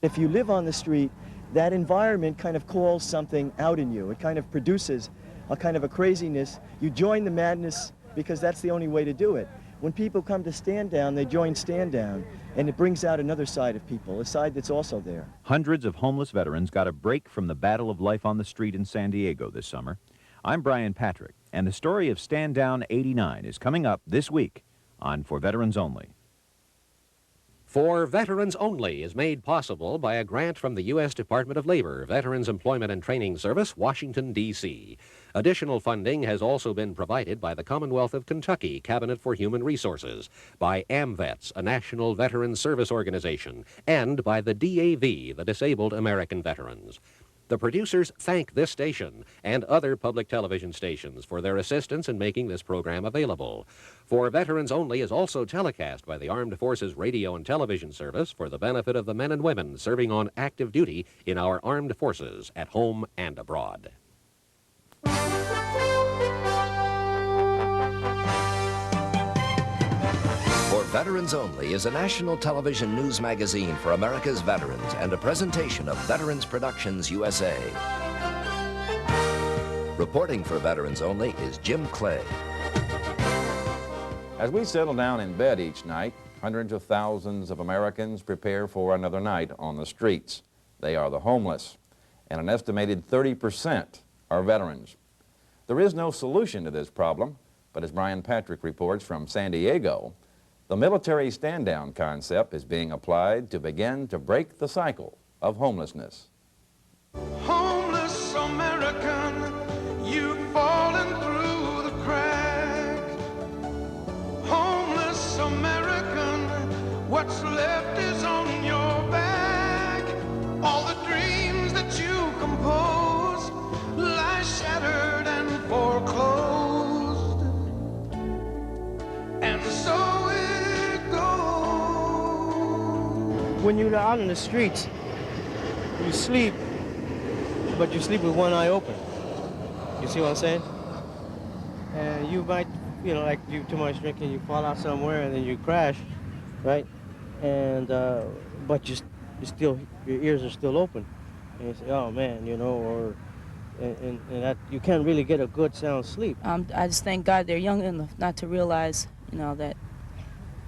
If you live on the street, that environment kind of calls something out in you. It kind of produces a kind of a craziness. You join the madness because that's the only way to do it. When people come to Stand Down, they join Stand Down, and it brings out another side of people, a side that's also there. Hundreds of homeless veterans got a break from the battle of life on the street in San Diego this summer. I'm Brian Patrick, and the story of Stand Down 89 is coming up this week on For Veterans Only. For Veterans Only is made possible by a grant from the U.S. Department of Labor, Veterans Employment and Training Service, Washington, D.C. Additional funding has also been provided by the Commonwealth of Kentucky Cabinet for Human Resources, by AMVETS, a national veteran service organization, and by the DAV, the Disabled American Veterans. The producers thank this station and other public television stations for their assistance in making this program available. For Veterans Only is also telecast by the Armed Forces Radio and Television Service for the benefit of the men and women serving on active duty in our armed forces at home and abroad. For Veterans Only is a national television news magazine for America's veterans and a presentation of Veterans Productions USA. Reporting for Veterans Only is Jim Clay. As we settle down in bed each night, hundreds of thousands of Americans prepare for another night on the streets. They are the homeless, and an estimated 30% are veterans. There is no solution to this problem, but as Brian Patrick reports from San Diego, the military stand-down concept is being applied to begin to break the cycle of homelessness. Homeless American, you've fallen through the crack. Homeless American, what's left is on your back. All the dreams that you composed lie shattered and foreclosed. And so when you're out in the streets, you sleep, but you sleep with one eye open. You see what I'm saying? And you might, like you too much drinking, you fall out somewhere and then you crash, right? And but you still, your ears are still open, and you say, oh man, and that you can't really get a good sound sleep. I just thank God they're young enough not to realize, that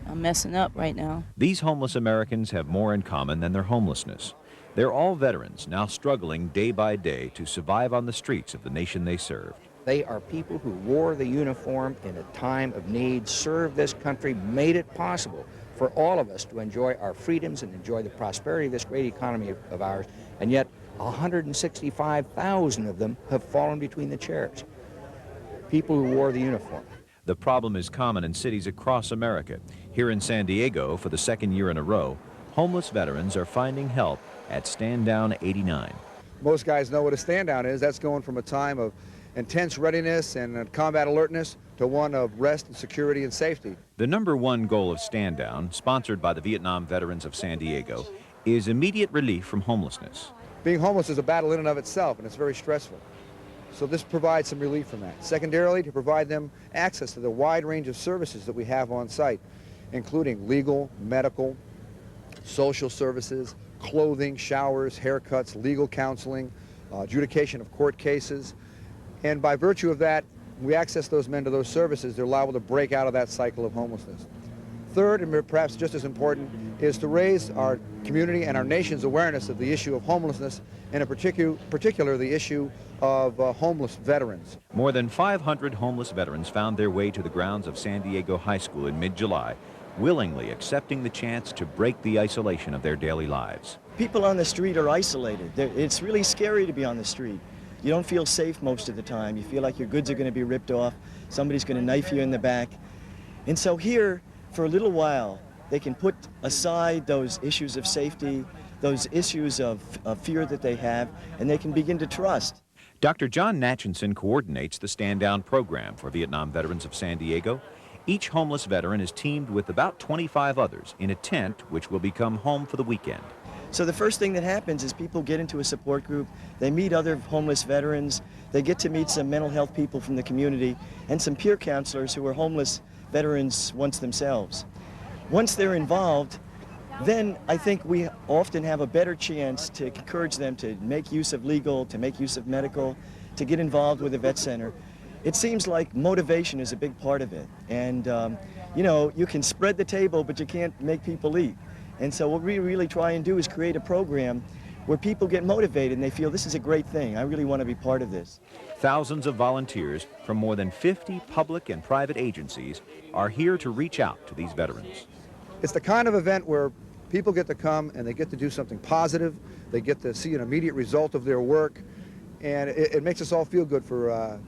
I'm messing up right now. These homeless Americans have more in common than their homelessness. They're all veterans now struggling day by day to survive on the streets of the nation they served. They are people who wore the uniform in a time of need, served this country, made it possible for all of us to enjoy our freedoms and enjoy the prosperity of this great economy of ours, and yet 165,000 of them have fallen between the chairs. People who wore the uniform. The problem is common in cities across America. Here in San Diego, for the second year in a row, homeless veterans are finding help at Stand Down 89. Most guys know what a stand down is. That's going from a time of intense readiness and combat alertness to one of rest and security and safety. The #1 goal of Stand Down, sponsored by the Vietnam Veterans of San Diego, is immediate relief from homelessness. Being homeless is a battle in and of itself, and it's very stressful. So this provides some relief from that. Secondarily, to provide them access to the wide range of services that we have on site, including legal, medical, social services, clothing, showers, haircuts, legal counseling, adjudication of court cases. And by virtue of that, we access those men to those services, they're liable to break out of that cycle of homelessness. Third, and perhaps just as important, is to raise our community and our nation's awareness of the issue of homelessness, and in particular the issue of homeless veterans. More than 500 homeless veterans found their way to the grounds of San Diego High School in mid-July, willingly accepting the chance to break the isolation of their daily lives. People on the street are isolated. It's really scary to be on the street. You don't feel safe most of the time. You feel like your goods are going to be ripped off. Somebody's going to knife you in the back. And so here, for a little while, they can put aside those issues of safety, those issues of fear that they have, and they can begin to trust. Dr. John Natchinson coordinates the Stand Down program for Vietnam Veterans of San Diego. Each homeless veteran is teamed with about 25 others in a tent which will become home for the weekend. So the first thing that happens is people get into a support group, they meet other homeless veterans, they get to meet some mental health people from the community, and some peer counselors who are homeless veterans once themselves. Once they're involved, then I think we often have a better chance to encourage them to make use of legal, to make use of medical, to get involved with the vet center. It seems like motivation is a big part of it. And, you know, you can spread the table, but you can't make people eat. And so what we really try and do is create a program where people get motivated and they feel this is a great thing. I really want to be part of this. Thousands of volunteers from more than 50 public and private agencies are here to reach out to these veterans. It's the kind of event where people get to come and they get to do something positive. They get to see an immediate result of their work, and it makes us all feel good for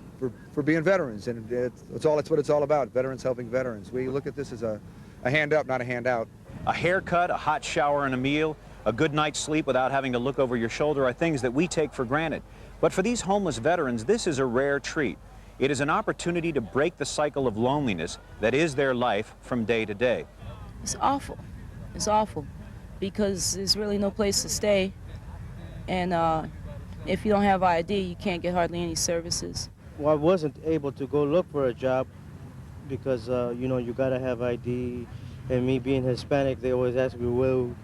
being veterans. And it's what it's all about, veterans helping veterans. We look at this as a hand up, not a handout. A haircut, a hot shower and a meal, a good night's sleep without having to look over your shoulder are things that we take for granted. But for these homeless veterans, this is a rare treat. It is an opportunity to break the cycle of loneliness that is their life from day to day. It's awful. It's awful because there's really no place to stay. And if you don't have ID, you can't get hardly any services. Well, I wasn't able to go look for a job because, you know, you got to have ID. And me being Hispanic, they always ask me, well,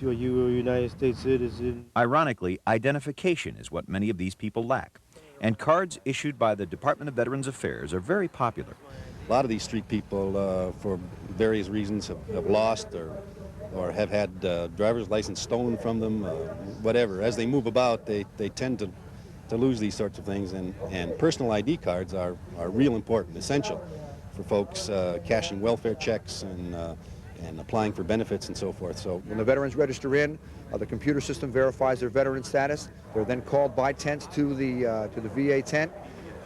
are you a United States citizen? Ironically, identification is what many of these people lack. And cards issued by the Department of Veterans Affairs are very popular. A lot of these street people, for various reasons, have lost or have had driver's license stolen from them, whatever. As they move about, they tend to lose these sorts of things, and personal ID cards are real important, essential for folks cashing welfare checks and applying for benefits and so forth. So when the veterans register in, the computer system verifies their veteran status. They're then called by tents to the VA tent,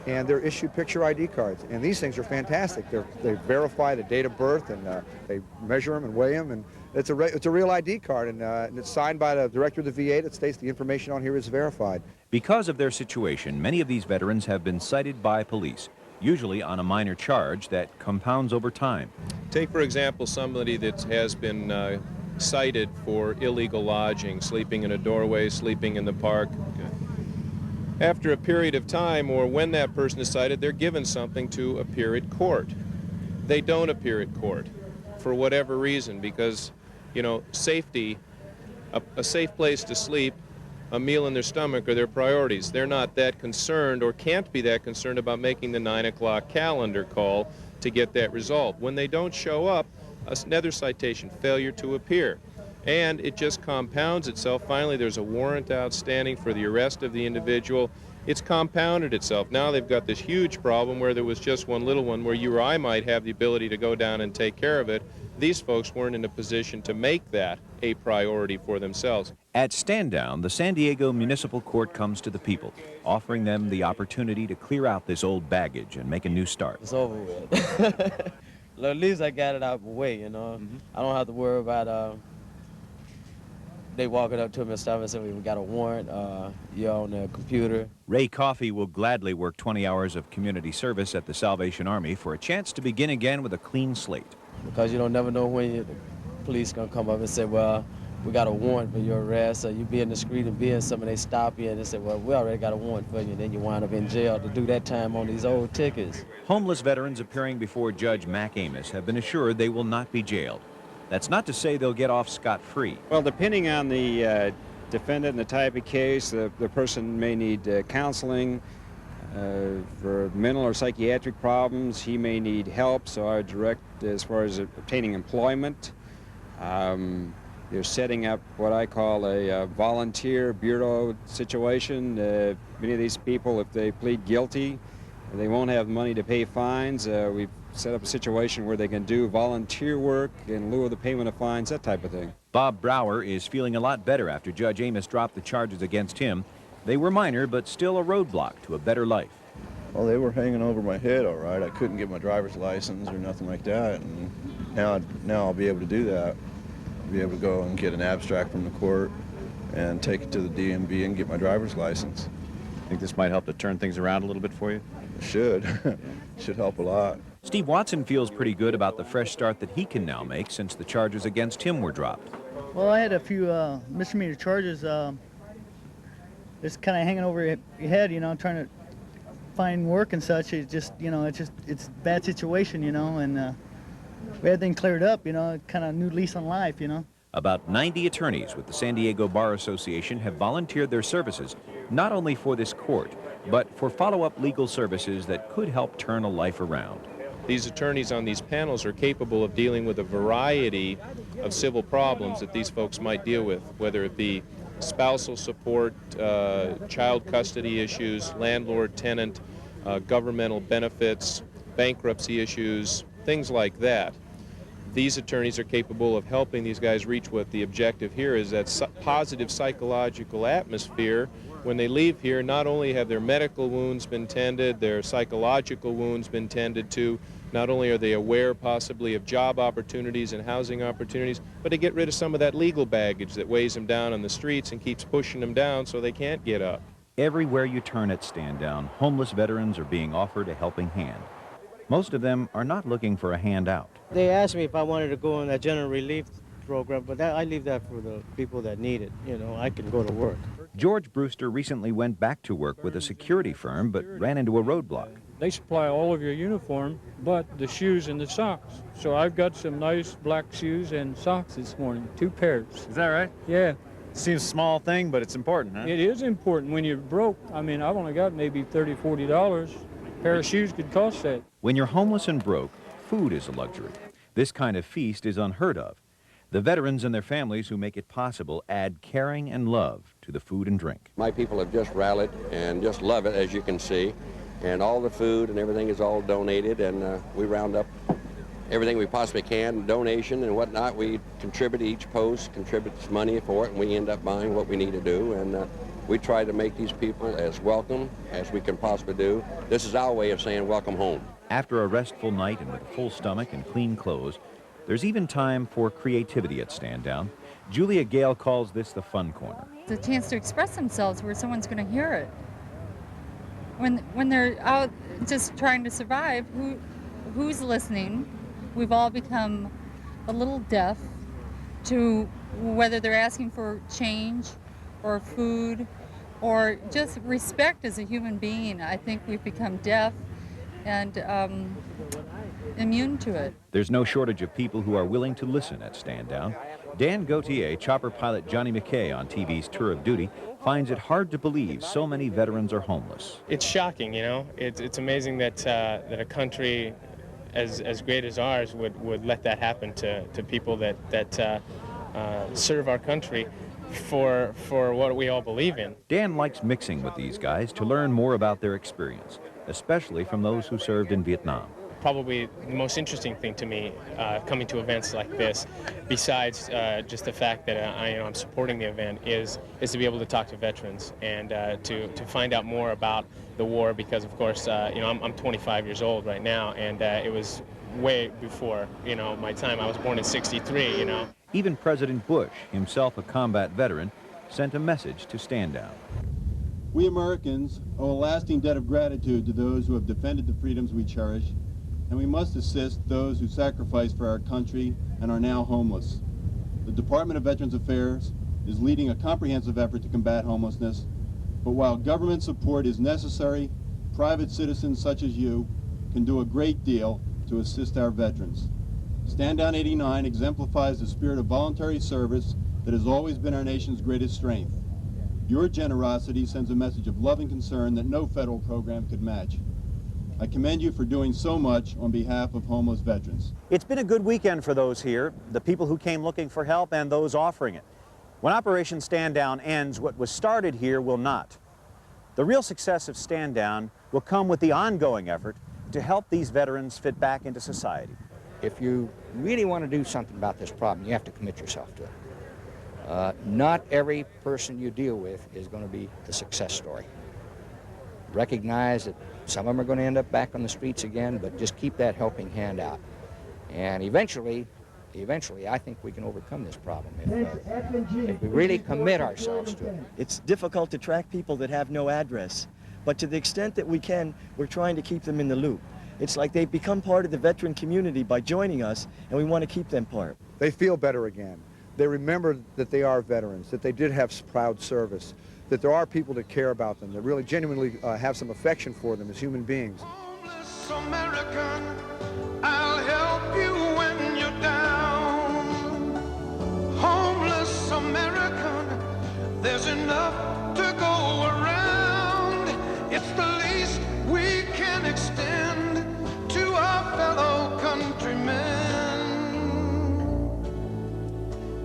and they're issued picture ID cards. And these things are fantastic. They verify the date of birth, and they measure them and weigh them, and it's a real ID card, and it's signed by the director of the VA that states the information on here is verified. Because of their situation, many of these veterans have been cited by police, usually on a minor charge that compounds over time. Take, for example, somebody that has been cited for illegal lodging, sleeping in a doorway, sleeping in the park. After a period of time, or when that person is cited, they're given something to appear at court. They don't appear at court for whatever reason, because, you know, safety, a safe place to sleep, a meal in their stomach are their priorities. They're not that concerned, or can't be that concerned, about making the 9 o'clock calendar call to get that result. When they don't show up, another citation, failure to appear. And it just compounds itself. Finally, there's a warrant outstanding for the arrest of the individual. It's compounded itself. Now they've got this huge problem where there was just one little one where you or I might have the ability to go down and take care of it. These folks weren't in a position to make that a priority for themselves. At Stand Down, the San Diego Municipal Court comes to the people, offering them the opportunity to clear out this old baggage and make a new start. It's over with. At least I got it out of the way, you know. I don't have to worry about they walking up to me and stuff and saying, we got a warrant, you're on the computer. Ray Coffey will gladly work 20 hours of community service at the Salvation Army for a chance to begin again with a clean slate. Because you don't never know when the police gonna come up and say, well, we got a warrant for your arrest, or you be in the street and be in something, they stop you and they say, well, we already got a warrant for you, and then you wind up in jail to do that time on these old tickets. Homeless veterans appearing before Judge Mac Amos have been assured they will not be jailed. That's not to say they'll get off scot-free. Well, depending on the defendant and the type of case, the person may need counseling for mental or psychiatric problems. He may need help, so I would direct as far as obtaining employment. They're setting up what I call a volunteer bureau situation. Many of these people, if they plead guilty, they won't have money to pay fines. We've set up a situation where they can do volunteer work in lieu of the payment of fines, that type of thing. Bob Brower is feeling a lot better after Judge Amos dropped the charges against him. They were minor, but still a roadblock to a better life. Well, they were hanging over my head, all right. I couldn't get my driver's license or nothing like that, and now I'll be able to do that. I'll be able to go and get an abstract from the court and take it to the DMV and get my driver's license. Think this might help to turn things around a little bit for you? It should. Should help a lot. Steve Watson feels pretty good about the fresh start that he can now make since the charges against him were dropped. Well, I had a few misdemeanor charges just kind of hanging over your head, you know, trying to find work and such. It's just, you know, it's a bad situation, you know, and we had everything cleared up, you know, kind of new lease on life, you know. About 90 attorneys with the San Diego Bar Association have volunteered their services not only for this court, but for follow-up legal services that could help turn a life around. These attorneys on these panels are capable of dealing with a variety of civil problems that these folks might deal with, whether it be spousal support, child custody issues, landlord-tenant, governmental benefits, bankruptcy issues, things like that. These attorneys are capable of helping these guys reach what the objective here is, that positive psychological atmosphere. When they leave here, not only have their medical wounds been tended, their psychological wounds been tended to, not only are they aware possibly of job opportunities and housing opportunities, but they get rid of some of that legal baggage that weighs them down on the streets and keeps pushing them down so they can't get up. Everywhere you turn at Stand Down, homeless veterans are being offered a helping hand. Most of them are not looking for a handout. They asked me if I wanted to go on that general relief program, but I leave that for the people that need it. You know, I can go to work. George Brewster recently went back to work with a security firm, but ran into a roadblock. They supply all of your uniform, but the shoes and the socks. So I've got some nice black shoes and socks this morning, 2 pairs. Is that right? Yeah. Seems a small thing, but it's important, huh? It is important when you're broke. I mean, I've only got maybe $30, $40. A pair of shoes could cost that. When you're homeless and broke, food is a luxury. This kind of feast is unheard of. The veterans and their families who make it possible add caring and love to the food and drink. My people have just rallied and just love it, as you can see. And all the food and everything is all donated, and we round up everything we possibly can, donation and whatnot. We contribute each post, contributes money for it, and we end up buying what we need to do. And we try to make these people as welcome as we can possibly do. This is our way of saying welcome home. After a restful night and with a full stomach and clean clothes, there's even time for creativity at Stand Down. Julia Gale calls this the fun corner. It's a chance to express themselves where someone's going to hear it. When they're out just trying to survive, who's listening? We've all become a little deaf to whether they're asking for change or food or just respect as a human being. I think we've become deaf and immune to it. There's no shortage of people who are willing to listen at Stand Down. Dan Gautier, chopper pilot Johnny McKay on TV's Tour of Duty, finds it hard to believe so many veterans are homeless. It's shocking, you know. It's amazing that that a country as great as ours would let that happen to people that serve our country for what we all believe in. Dan likes mixing with these guys to learn more about their experience, especially from those who served in Vietnam. Probably the most interesting thing to me coming to events like this, besides just the fact that I'm supporting the event, is to be able to talk to veterans and to find out more about the war, because of course I'm 25 years old right now, and it was way before my time. I was born in '63. Even President Bush, himself a combat veteran, sent a message to Stand Down. We Americans owe a lasting debt of gratitude to those who have defended the freedoms we cherish, and we must assist those who sacrificed for our country and are now homeless. The Department of Veterans Affairs is leading a comprehensive effort to combat homelessness, but while government support is necessary, private citizens such as you can do a great deal to assist our veterans. Stand Down 89 exemplifies the spirit of voluntary service that has always been our nation's greatest strength. Your generosity sends a message of love and concern that no federal program could match. I commend you for doing so much on behalf of homeless veterans. It's been a good weekend for those here, the people who came looking for help and those offering it. When Operation Stand Down ends, what was started here will not. The real success of Stand Down will come with the ongoing effort to help these veterans fit back into society. If you really want to do something about this problem, you have to commit yourself to it. Not every person you deal with is going to be the success story. Recognize that some of them are going to end up back on the streets again, but just keep that helping hand out. And eventually, I think we can overcome this problem if we really commit ourselves to it. It's difficult to track people that have no address, but to the extent that we can, we're trying to keep them in the loop. It's like they've become part of the veteran community by joining us, and we want to keep them part. They feel better again. They remember that they are veterans, that they did have proud service, that there are people that care about them, that really genuinely have some affection for them as human beings. Homeless American, I'll help you when you're down. There's enough to go around. It's the least we can extend to our fellow countrymen.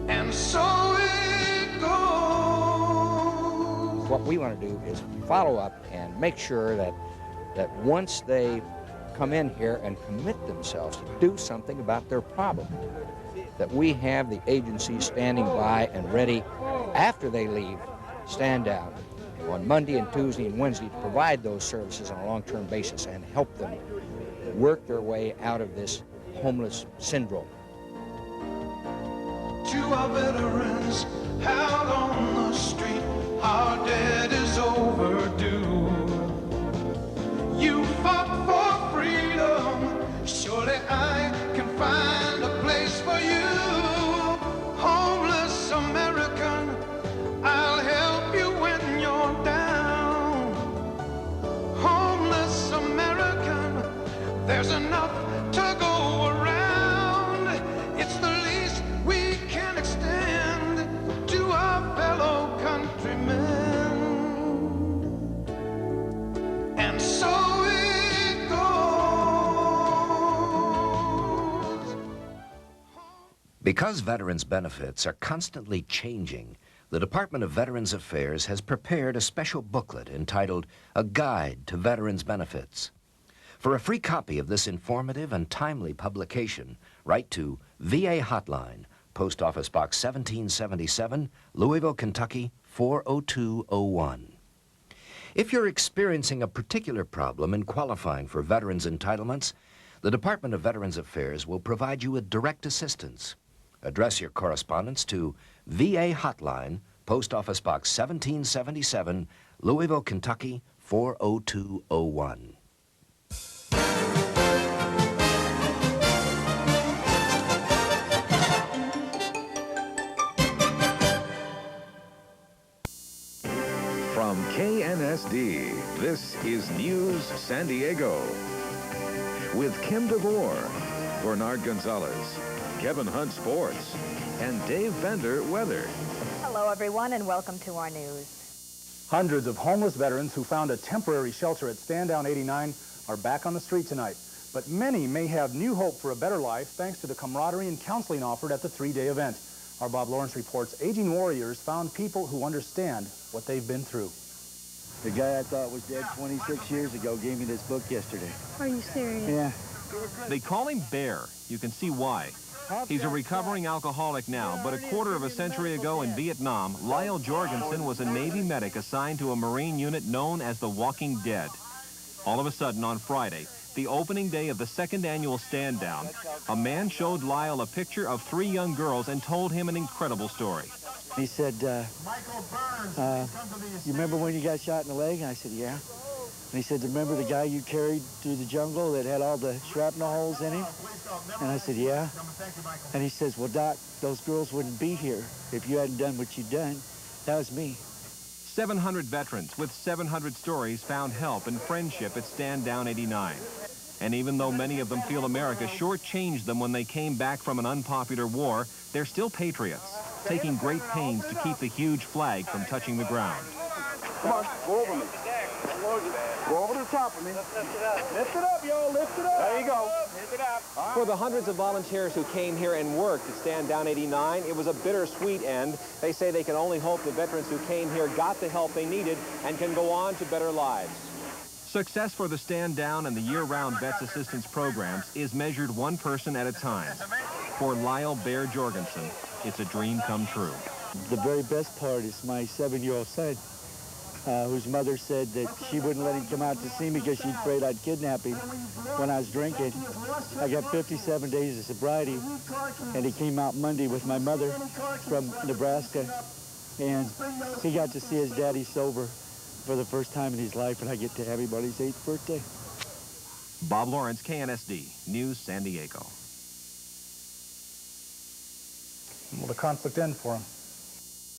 And so it goes. What we want to do is follow up and make sure that once they come in here and commit themselves to do something about their problem, that we have the agencies standing by and ready after they leave, stand down on Monday and Tuesday and Wednesday to provide those services on a long-term basis and help them work their way out of this homeless syndrome. To our veterans out on the street, our debt is overdue. You fought for freedom, surely I can find a place for you. Homeless American, I'll help you when you're down. Homeless American, there's enough to go around. It's the least we can extend to our fellow countrymen. And so it goes. Because veterans' benefits are constantly changing, the Department of Veterans Affairs has prepared a special booklet entitled A Guide to Veterans' Benefits. For a free copy of this informative and timely publication, write to VA Hotline, Post Office Box 1777, Louisville, Kentucky 40201. If you're experiencing a particular problem in qualifying for veterans' entitlements, the Department of Veterans Affairs will provide you with direct assistance. Address your correspondence to VA Hotline, Post Office Box 1777, Louisville, Kentucky 40201. From KNSD, this is News San Diego. With Kim DeVore, Bernard Gonzalez, Kevin Hunt Sports, and Dave Bender Weather. Hello, everyone, and welcome to our news. Hundreds of homeless veterans who found a temporary shelter at Stand Down 89 are back on the street tonight. But many may have new hope for a better life thanks to the camaraderie and counseling offered at the three-day event. Our Bob Lawrence reports Aging Warriors found people who understand what they've been through. The guy I thought was dead 26 years ago gave me this book yesterday. Are you serious? Yeah. They call him Bear. You can see why. He's a recovering alcoholic now, but a quarter of a century ago in Vietnam, Lyle Jorgensen was a Navy medic assigned to a Marine unit known as the Walking Dead. All of a sudden, on Friday, the opening day of the second annual Stand Down, a man showed Lyle a picture of 3 young girls and told him an incredible story. He said, you remember when you got shot in the leg? And I said, yeah. And he said, remember the guy you carried through the jungle that had all the shrapnel holes in him? And I said, yeah. And he says, well, Doc, those girls wouldn't be here if you hadn't done what you'd done. That was me. 700 veterans with 700 stories found help and friendship at Stand Down 89. And even though many of them feel America shortchanged them when they came back from an unpopular war, they're still patriots, taking great pains to keep the huge flag from touching the ground. Come on, go over me. Go over to the top of me. Lift it up, y'all. Lift it up. There you go. Lift it up. For the hundreds of volunteers who came here and worked at Stand Down 89, it was a bittersweet end. They say they can only hope the veterans who came here got the help they needed and can go on to better lives. Success for the Stand Down and the year-round Vets Assistance programs is measured one person at a time. For Lyle Bear Jorgensen, it's a dream come true. The very best part is my 7-year-old son, whose mother said that she wouldn't let him come out to see me because she's afraid I'd kidnap him when I was drinking. I got 57 days of sobriety, and he came out Monday with my mother from Nebraska, and he got to see his daddy sober for the first time in his life, and I get to have him on his 8th birthday. Bob Lawrence, KNSD, News San Diego. Will the conflict end for him?